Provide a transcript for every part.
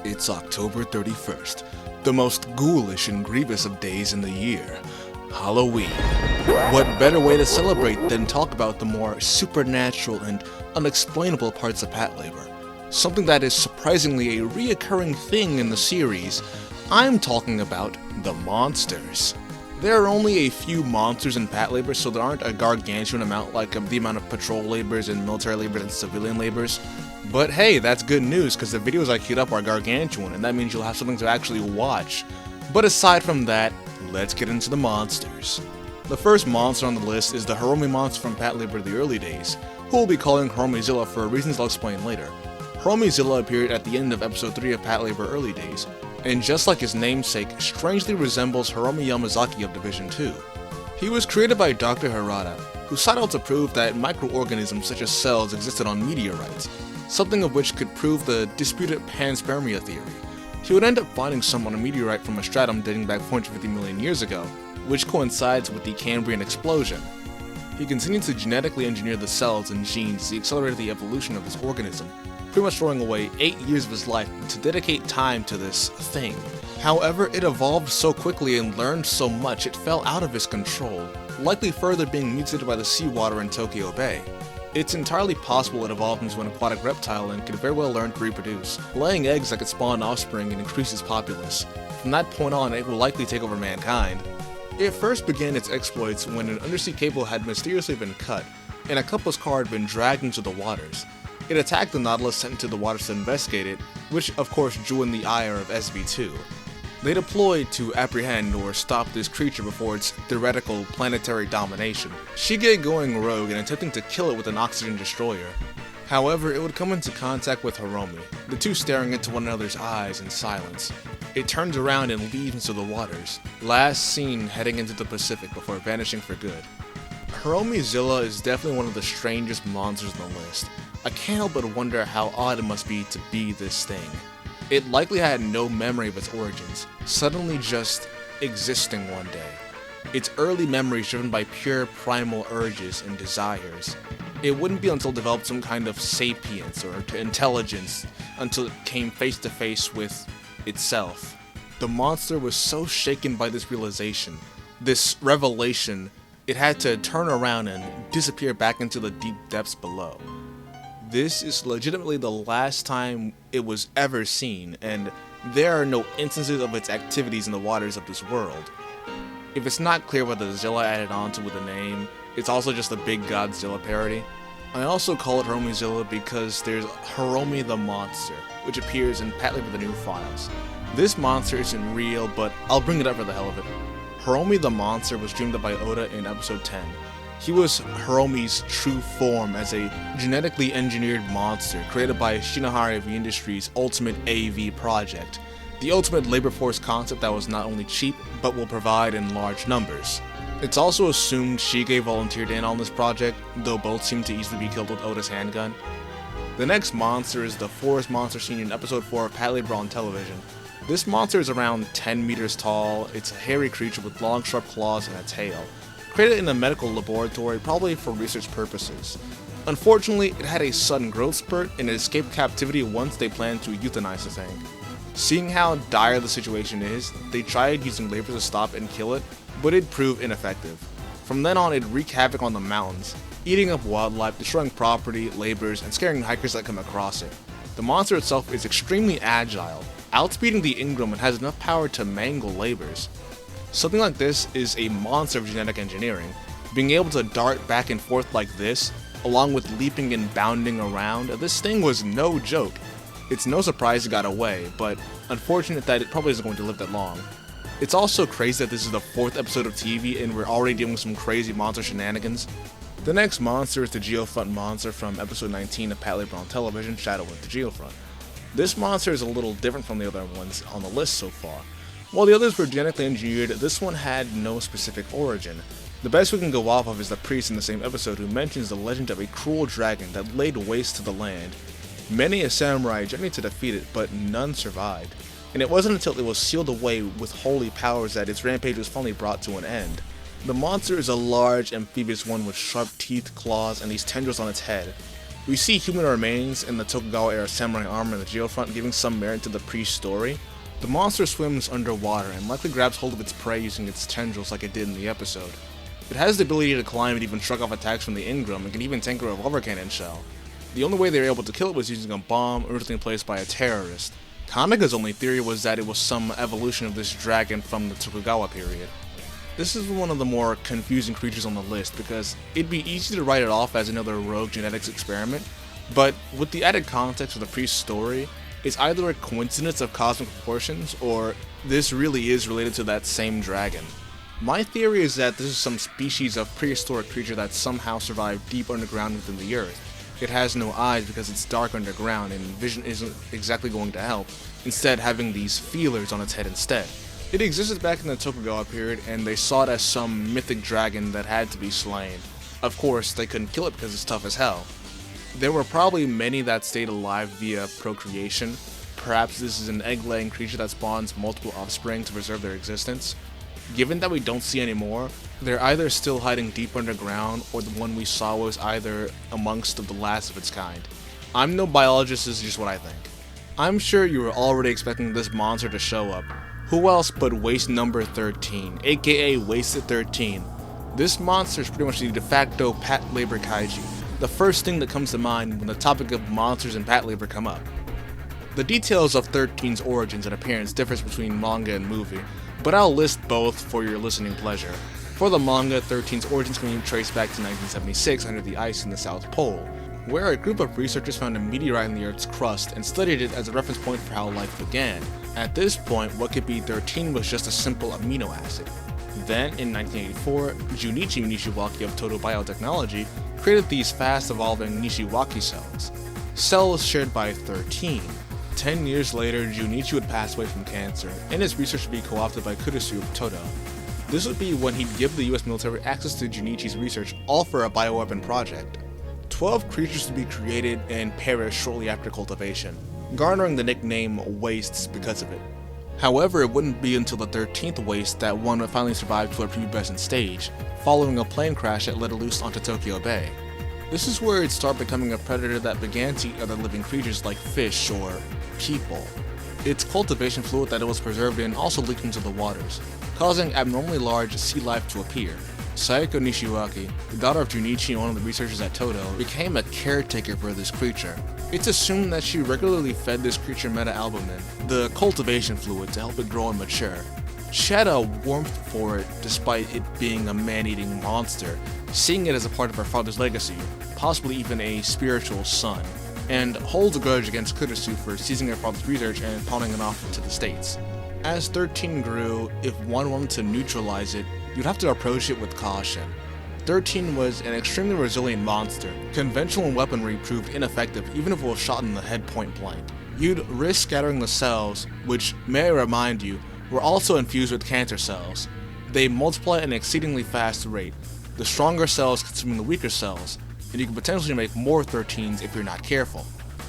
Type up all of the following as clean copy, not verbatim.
It's October 31st, the most ghoulish and grievous of days in the year, Halloween. What better way to celebrate than talk about the more supernatural and unexplainable parts of Patlabor? Something that is surprisingly a reoccurring thing in the series. I'm talking about the monsters. There are only a few monsters in Patlabor, so there aren't a gargantuan amount like the amount of patrol laborers and military laborers and civilian laborers. But hey, that's good news, because the videos I queued up are gargantuan, and that means you'll have something to actually watch. But aside from that, let's get into the monsters. The first monster on the list is the Hiromi monster from Patlabor the early days, who we'll be calling Hiromizilla for reasons I'll explain later. Hiromizilla appeared at the end of episode 3 of Patlabor early days, and just like his namesake, strangely resembles Hiromi Yamazaki of Division 2. He was created by Dr. Harada, who sought out to prove that microorganisms such as cells existed on meteorites, something of which could prove the disputed panspermia theory. He would end up finding some on a meteorite from a stratum dating back 450 million years ago, which coincides with the Cambrian explosion. He continued to genetically engineer the cells and genes as he accelerated the evolution of this organism, pretty much throwing away 8 years of his life to dedicate time to this thing. However, it evolved so quickly and learned so much it fell out of his control, likely further being mutated by the seawater in Tokyo Bay. It's entirely possible it evolved into an aquatic reptile and could very well learn to reproduce, laying eggs that could spawn offspring and increase its populace. From that point on, it will likely take over mankind. It first began its exploits when an undersea cable had mysteriously been cut, and a couple's car had been dragged into the waters. It attacked the Nautilus sent into the waters to investigate it, which of course drew in the ire of SB2. They deployed to apprehend or stop this creature before its theoretical planetary domination, Shige going rogue and attempting to kill it with an oxygen destroyer. However, it would come into contact with Hiromi, the two staring into one another's eyes in silence. It turns around and leaves into the waters, last seen heading into the Pacific before vanishing for good. Hiromizilla is definitely one of the strangest monsters on the list. I can't help but wonder how odd it must be to be this thing. It likely had no memory of its origins, suddenly just existing one day. Its early memories driven by pure primal urges and desires. It wouldn't be until it developed some kind of sapience or intelligence until it came face to face with itself. The monster was so shaken by this realization, this revelation, it had to turn around and disappear back into the deep depths below. This is legitimately the last time it was ever seen, and there are no instances of its activities in the waters of this world. If it's not clear what the Zilla added onto with the name, it's also just a big Godzilla parody. I also call it Hiromizilla because there's Hiromi the monster, which appears in Patlabor the New Files. This monster isn't real, but I'll bring it up for the hell of it. Hiromi the monster was dreamed up by Oda in episode 10. He was Hiromi's true form as a genetically engineered monster created by Shinohara V Industries' Ultimate AV project, the ultimate labor force concept that was not only cheap, but will provide in large numbers. It's also assumed Shige volunteered in on this project, though both seem to easily be killed with Oda's handgun. The next monster is the forest monster seen in episode 4 of Patlabor on television. This monster is around 10 meters tall. It's a hairy creature with long sharp claws and a tail. Created in a medical laboratory, probably for research purposes. Unfortunately, it had a sudden growth spurt and it escaped captivity once they planned to euthanize the thing. Seeing how dire the situation is, they tried using labor to stop and kill it, but it proved ineffective. From then on, it wreaked havoc on the mountains, eating up wildlife, destroying property, laborers, and scaring hikers that come across it. The monster itself is extremely agile, outspeeding the Ingram and has enough power to mangle laborers. Something like this is a monster of genetic engineering. Being able to dart back and forth like this, along with leaping and bounding around, this thing was no joke. It's no surprise it got away, but unfortunate that it probably isn't going to live that long. It's also crazy that this is the 4th episode of TV and we're already dealing with some crazy monster shenanigans. The next monster is the Geofront monster from episode 19 of Patlabor on television, Shadow with the Geofront. This monster is a little different from the other ones on the list so far. While the others were genetically engineered, this one had no specific origin. The best we can go off of is the priest in the same episode who mentions the legend of a cruel dragon that laid waste to the land. Many a samurai journeyed to defeat it, but none survived. And it wasn't until it was sealed away with holy powers that its rampage was finally brought to an end. The monster is a large, amphibious one with sharp teeth, claws, and these tendrils on its head. We see human remains in the Tokugawa-era samurai armor in the geofront, giving some merit to the priest's story. The monster swims underwater and likely grabs hold of its prey using its tendrils like it did in the episode. It has the ability to climb and even shrug off attacks from the Ingram and can even tank a revolver cannon shell. The only way they were able to kill it was using a bomb originally placed by a terrorist. Kanaga's only theory was that it was some evolution of this dragon from the Tokugawa period. This is one of the more confusing creatures on the list because it'd be easy to write it off as another rogue genetics experiment, but with the added context of the priest's story, it's either a coincidence of cosmic proportions or this really is related to that same dragon. My theory is that this is some species of prehistoric creature that somehow survived deep underground within the earth. It has no eyes because it's dark underground and vision isn't exactly going to help, instead having these feelers on its head instead. It existed back in the Tokugawa period and they saw it as some mythic dragon that had to be slain. Of course, they couldn't kill it because it's tough as hell. There were probably many that stayed alive via procreation. Perhaps this is an egg-laying creature that spawns multiple offspring to preserve their existence. Given that we don't see any more, they're either still hiding deep underground or the one we saw was either amongst the last of its kind. I'm no biologist, this is just what I think. I'm sure you were already expecting this monster to show up. Who else but Waste Number 13, aka Wasted 13. This monster is pretty much the de facto Patlabor kaiji, the first thing that comes to mind when the topic of monsters and Patlabor come up. The details of 13's origins and appearance differs between manga and movie, but I'll list both for your listening pleasure. For the manga, 13's origins can be traced back to 1976 under the ice in the South Pole, where a group of researchers found a meteorite in the Earth's crust and studied it as a reference point for how life began. At this point, what could be 13 was just a simple amino acid. Then, in 1984, Junichi Nishiwaki of Todo Biotechnology created these fast-evolving Nishiwaki cells. Cells shared by 13. 10 years later, Junichi would pass away from cancer, and his research would be co-opted by Kurisu of Todo. This would be when he'd give the US military access to Junichi's research, all for a bioweapon project. 12 creatures would be created and perish shortly after cultivation, garnering the nickname Wastes because of it. However, it wouldn't be until the 13th waste that one would finally survive to a pubescent stage, following a plane crash that let it loose onto Tokyo Bay. This is where it started becoming a predator that began to eat other living creatures like fish or people. Its cultivation fluid that it was preserved in also leaked into the waters, causing abnormally large sea life to appear. Sayako Nishiwaki, the daughter of Junichi and one of the researchers at Todo, became a caretaker for this creature. It's assumed that she regularly fed this creature meta-albumin, the cultivation fluid, to help it grow and mature. She had a warmth for it despite it being a man-eating monster, seeing it as a part of her father's legacy, possibly even a spiritual son, and holds a grudge against Kurisu for seizing her father's research and pawning it off to the States. As 13 grew, if one wanted to neutralize it, you'd have to approach it with caution. 13 was an extremely resilient monster. Conventional weaponry proved ineffective even if it was shot in the head point blank. You'd risk scattering the cells, which, may I remind you, were also infused with cancer cells. They multiply at an exceedingly fast rate, the stronger cells consuming the weaker cells, and you can potentially make more 13s if you're not careful.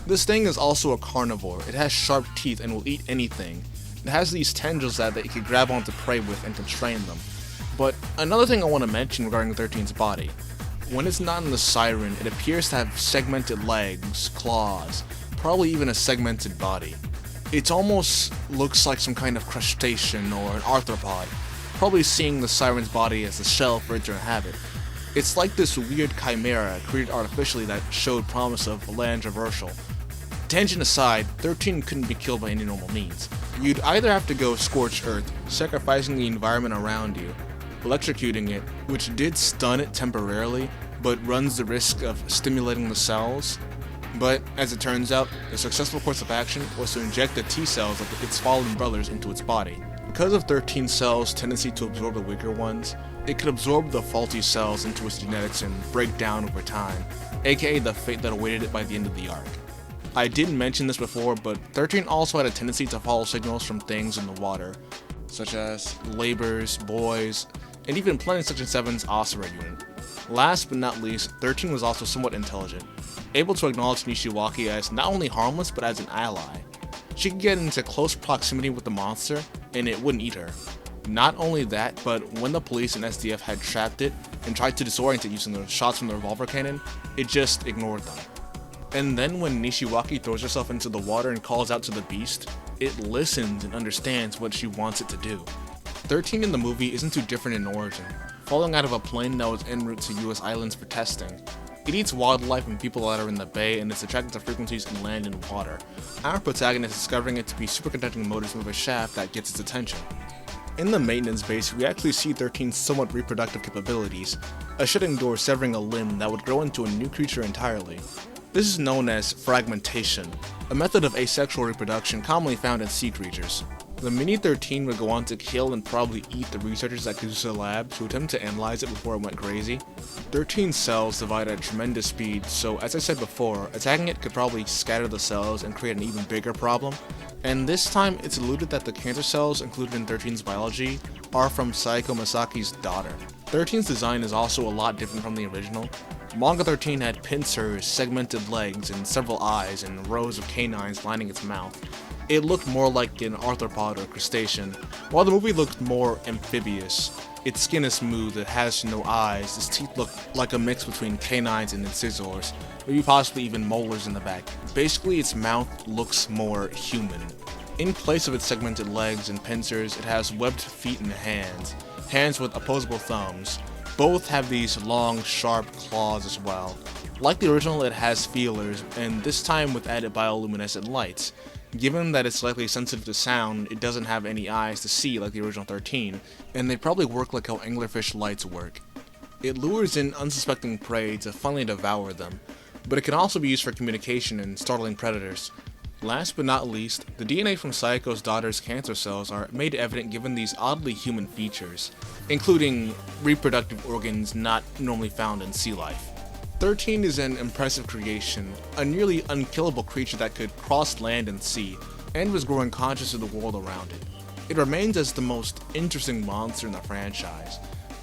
This thing is also a carnivore. It has sharp teeth and will eat anything. It has these tendrils that it can grab onto prey with and constrain them. But another thing I want to mention regarding 13's body. When it's not in the siren, it appears to have segmented legs, claws, probably even a segmented body. It almost looks like some kind of crustacean or an arthropod, probably seeing the siren's body as a shell for it to inhabit. It's like this weird chimera created artificially that showed promise of land traversal. Tangent aside, 13 couldn't be killed by any normal means. You'd either have to go scorched earth, sacrificing the environment around you, electrocuting it, which did stun it temporarily, but runs the risk of stimulating the cells. But, as it turns out, the successful course of action was to inject the T-cells of its fallen brothers into its body. Because of 13 cells' tendency to absorb the weaker ones, it could absorb the faulty cells into its genetics and break down over time, aka the fate that awaited it by the end of the arc. I didn't mention this before, but 13 also had a tendency to follow signals from things in the water, such as labors, boys, and even Planet Section 7's Osira unit. Last but not least, 13 was also somewhat intelligent, able to acknowledge Nishiwaki as not only harmless but as an ally. She could get into close proximity with the monster, and it wouldn't eat her. Not only that, but when the police and SDF had trapped it and tried to disorient it using the shots from the revolver cannon, it just ignored them. And then when Nishiwaki throws herself into the water and calls out to the beast, it listens and understands what she wants it to do. 13 in the movie isn't too different in origin, falling out of a plane that was en route to US islands for testing. It eats wildlife and people that are in the bay and is attracted to frequencies in land and water. Our protagonist is discovering it to be superconducting motors with a shaft that gets its attention. In the maintenance base, we actually see 13's somewhat reproductive capabilities, a shutting door severing a limb that would grow into a new creature entirely. This is known as fragmentation, a method of asexual reproduction commonly found in sea creatures. The Mini-13 would go on to kill and probably eat the researchers at Kazusa Lab to attempt to analyze it before it went crazy. 13 cells divide at tremendous speed, so as I said before, attacking it could probably scatter the cells and create an even bigger problem. And this time, it's alluded that the cancer cells included in 13's biology are from Saeko Masaki's daughter. 13's design is also a lot different from the original. Manga 13 had pincers, segmented legs, and several eyes, and rows of canines lining its mouth. It looked more like an arthropod or crustacean, while the movie looked more amphibious. Its skin is smooth, it has no eyes, its teeth look like a mix between canines and incisors, maybe possibly even molars in the back. Basically, its mouth looks more human. In place of its segmented legs and pincers, it has webbed feet and hands with opposable thumbs. Both have these long, sharp claws as well. Like the original, it has feelers, and this time with added bioluminescent lights. Given that it's likely sensitive to sound, it doesn't have any eyes to see like the original 13, and they probably work like how anglerfish lights work. It lures in unsuspecting prey to finally devour them, but it can also be used for communication and startling predators. Last but not least, the DNA from Saeko's daughter's cancer cells are made evident given these oddly human features, including reproductive organs not normally found in sea life. 13 is an impressive creation, a nearly unkillable creature that could cross land and sea, and was growing conscious of the world around it. It remains as the most interesting monster in the franchise,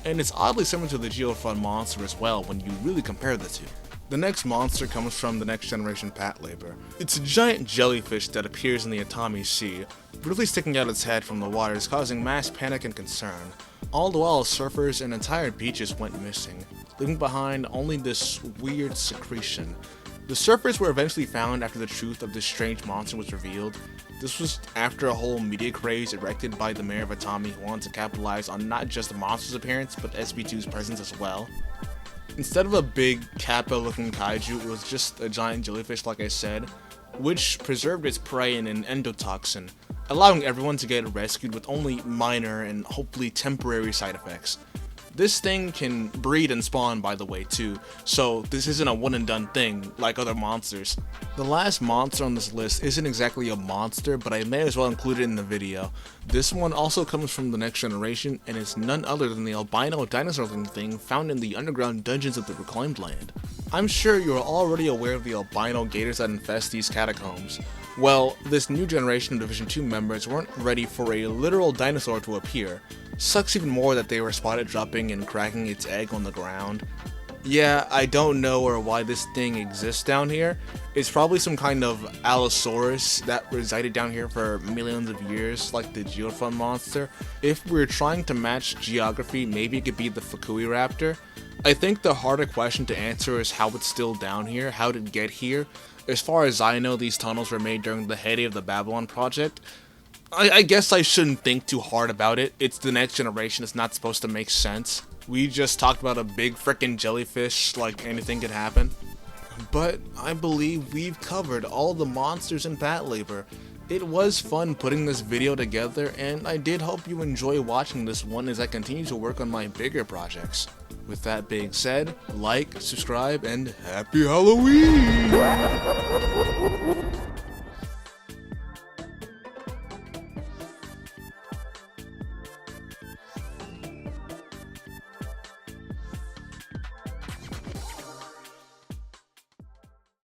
and it's oddly similar to the Geofront monster as well when you really compare the two. The next monster comes from the next generation Patlabor. It's a giant jellyfish that appears in the Atami Sea, really sticking out its head from the waters, causing mass panic and concern. All the while, surfers and entire beaches went missing, leaving behind only this weird secretion. The surfers were eventually found after the truth of this strange monster was revealed. This was after a whole media craze erected by the mayor of Atami who wanted to capitalize on not just the monster's appearance, but SB2's presence as well. Instead of a big kappa-looking kaiju, it was just a giant jellyfish like I said, which preserved its prey in an endotoxin, allowing everyone to get rescued with only minor and hopefully temporary side effects. This thing can breed and spawn, by the way, too, so this isn't a one and done thing like other monsters. The last monster on this list isn't exactly a monster, but I may as well include it in the video. This one also comes from the next generation, and is none other than the albino dinosaur-looking thing found in the underground dungeons of the Reclaimed Land. I'm sure you're already aware of the albino gators that infest these catacombs. Well, this new generation of Division 2 members weren't ready for a literal dinosaur to appear. Sucks even more that they were spotted dropping and cracking its egg on the ground. Yeah, I don't know or why this thing exists down here. It's probably some kind of Allosaurus that resided down here for millions of years, like the Geofront monster. If we're trying to match geography, maybe it could be the Fukui raptor. I think the harder question to answer is how it's still down here, how did it get here? As far as I know, these tunnels were made during the heyday of the Babylon Project. I guess I shouldn't think too hard about it. It's the next generation, it's not supposed to make sense. We just talked about a big frickin' jellyfish, like anything could happen. But I believe we've covered all the monsters in Patlabor. It was fun putting this video together, and I did hope you enjoy watching this one as I continue to work on my bigger projects. With that being said, like, subscribe, and happy Halloween!